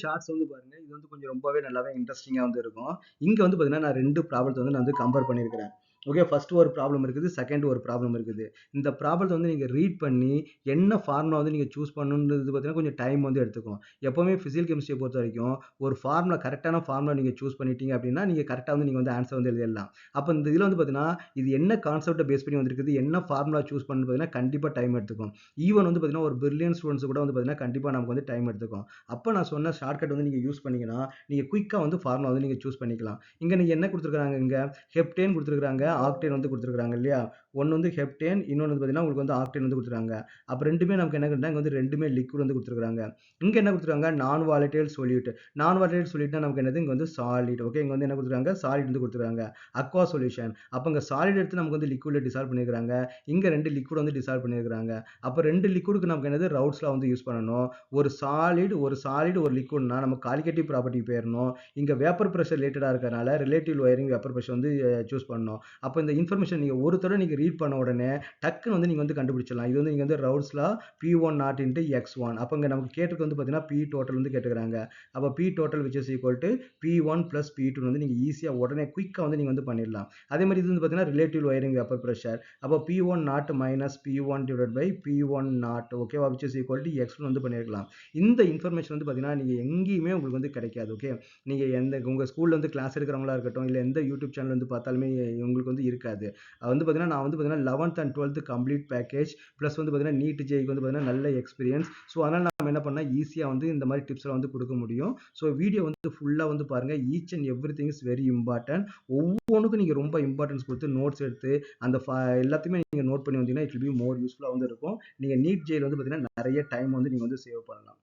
Shorts வந்து பாருங்க, இது வந்து கொஞ்சம் ரொம்பவே நல்லாவே இன்ட்ரெஸ்டிங்கா வந்து இருக்கும். இங்க வந்து பாத்தீங்கன்னா நான் 2 ப்ராப்ளத்த வந்து நான் வந்து கம்பேர் பண்ணியிருக்கிறேன். ஓகே, ஃபர்ஸ்ட் ஒரு ப்ராப்ளம் இருக்குது, செகண்ட் ஒரு ப்ராப்ளம் இருக்குது. இந்த ப்ராப்ளத்த வந்து நீங்க ரீட் பண்ணி என்ன ஃபார்முலா வந்து நீங்க சூஸ் பண்ணணும்ன்றது பாத்தீங்கன்னா கொஞ்சம் டைம் வந்து எடுத்துக்கும். எப்பவுமே பிசிக்கல் கெமிஸ்ட்ரியை பொறுத்தவரைக்கும் ஒரு ஃபார்முலா கரெக்ட்டான ஃபார்முலா நீங்க சூஸ் பண்ணிட்டீங்க அப்படின்னா, நீங்க கரெக்ட்டா வந்து நீங்க வந்து ஆன்ஸர் வந்து எழுதிடலாம். அப்ப இந்த இதுல வந்து பாத்தீங்கன்னா, இது என்ன கான்செப்ட்ட பேஸ் பண்ணி வந்திருக்குது, என்ன ஃபார்முலா சூஸ் பண்ணணும்னு பாத்தீங்கன்னா கண்டிப்பா டைம் எடுத்துக்கும். ஈவன் வந்து பாத்தீங்கன்னா ஒரு பிரில்லியன்ட் ஸ்டூடண்ட்ஸ் கூட வந்து பாத்தீங்கன்னா கண்டிப்பா நமக்கு வந்து டைம் எடுத்துக்கும். அப்ப நான் சொன்ன ஷார்ட்கட் வந்து நீங்க யூஸ் பண்ணீங்கன்னா, நீங்க குயிக்கா வந்து ஃபார்முலா வந்து நீங்க சூஸ் பண்ணிக்கலாம். இங்க நீங்க என்ன குடுத்திருக்காங்க இங்க? ஹெப்டேன் குடுத்திருக்காங்க, ஆக்டேன் வந்து குடுத்திருக்காங்க இல்லையா? ஒண்ணு வந்து ஹெப்டேன், இன்னொன்னு வந்து பாத்தீங்கன்னா உங்களுக்கு வந்து ஆக்டேன் வந்து குடுத்திருக்காங்க. அப்ப 2மே நமக்கு என்ன கேட்டா இங்க வந்து 2மே லிக்விட் வந்து குடுத்திருக்காங்க. இங்க என்ன குடுத்திருக்காங்க? நான் வாலடைல் சொல்யூட். நான் வாலடைல் சொல்யூட்னா நமக்கு என்னது? இங்க வந்து சாலிட். ஓகே, இங்க வந்து என்ன குடுத்திருக்காங்க? சாலிட் வந்து குடுத்திருக்காங்க. Aqua solution. அப்ப இங்க சாலிட் எடுத்து நமக்கு வந்து லிக்விட்ல டிசால்வ் பண்ணியிருக்காங்க. இங்க 2 லிக்விட் வந்து டிசால்வ் பண்ணியிருக்காங்க. அப்ப 2 லிக்விட்க்கு நமக்கு என்னது? ரவுல்ட்ஸ் லா வந்து யூஸ் பண்ணணும். ஒரு லிக்விட்னா நம்ம காலிகேட்டிவ் ப்ராப்பர்ட்டிக்கு போயிரணும். இங்க வேப்பர் பிரஷர் ரிலேட்டடா இருக்கறனால ரிலேட்டிவ் லோயரிங் வேப்பர் பிரஷர் வந்து சூஸ் பண்ணணும். அப்ப இந்த இன்ஃபர்மேஷன் நீங்க ஒரு தடவை நீங்க ரீட் பண்ண உடனே டக்குன்னு வந்து நீங்க வந்து கண்டுபிடிச்சிடலாம். இது வந்து நீங்க வந்து ரவுல்ட்ஸ் லா P1 நாட் இன்டு X1. அப்ப இங்க நமக்கு கேட்டது வந்து பாத்தீங்கன்னா P டோட்டல் வந்து கேட்டுக்கிறாங்க. அப்ப P total which is equal to P1 plus P2 வந்து நீங்க ஈஸியா உடனே குயிக்கா வந்து நீங்க வந்து பண்ணிடலாம். அதே மாதிரி இது வந்து பாத்தீங்கன்னா ரிலேட்டிவ் லோயரிங் வேப்பர் பிரஷர். அப்ப P1 naught minus P1 divided by P1 not ஓகேவா which is equal to X1 வந்து பண்ணிருக்கலாம். இந்த இன்ஃபர்மேஷன் வந்து பாத்தீங்கன்னா நீங்க எங்கேயுமே உங்களுக்கு வந்து கிடைக்காது. ஓகே, நீங்க உங்க ஸ்கூல்ல வந்து கிளாஸ் எடுக்கிறவங்களா இருக்கட்டும், இல்ல எந்த யூடியூப் சேனல் வந்து பார்த்தாலுமே உங்களுக்கு வந்து இருக்காது. அது வந்து பாத்தீங்கன்னா நான் வந்து பாத்தீங்கன்னா 11th and 12th complete package plus வந்து பாத்தீங்கன்னா நீட் ஜேக்கு வந்து பாத்தீங்கன்னா நல்ல எக்ஸ்பீரியன்ஸ். ஸோ அதனால நம்ம என்ன பண்ணா ஈஸியா வந்து இந்த மாதிரி டிப்ஸ்லாம் வந்து கொடுக்க முடியும். ஸோ வீடியோ வந்து ஃபுல்லா வந்து பாருங்க. Each and every thing is very important. ஒவ்வொன்றுக்கும் நீங்க ரொம்ப இம்பார்ட்டன்ஸ் கொடுத்து நோட்ஸ் எடுத்து அந்த எல்லாத்தையுமே நீங்க நோட் பண்ணி வந்தீங்கன்னா இட் வில் பி மோர் யூஸ்ஃபுல்லா வந்து இருக்கும். நீங்க நீட் ஜேல வந்து பாத்தீங்கன்னா நிறைய டைம் வந்து நீங்க வந்து சேவ் பண்ணலாம்.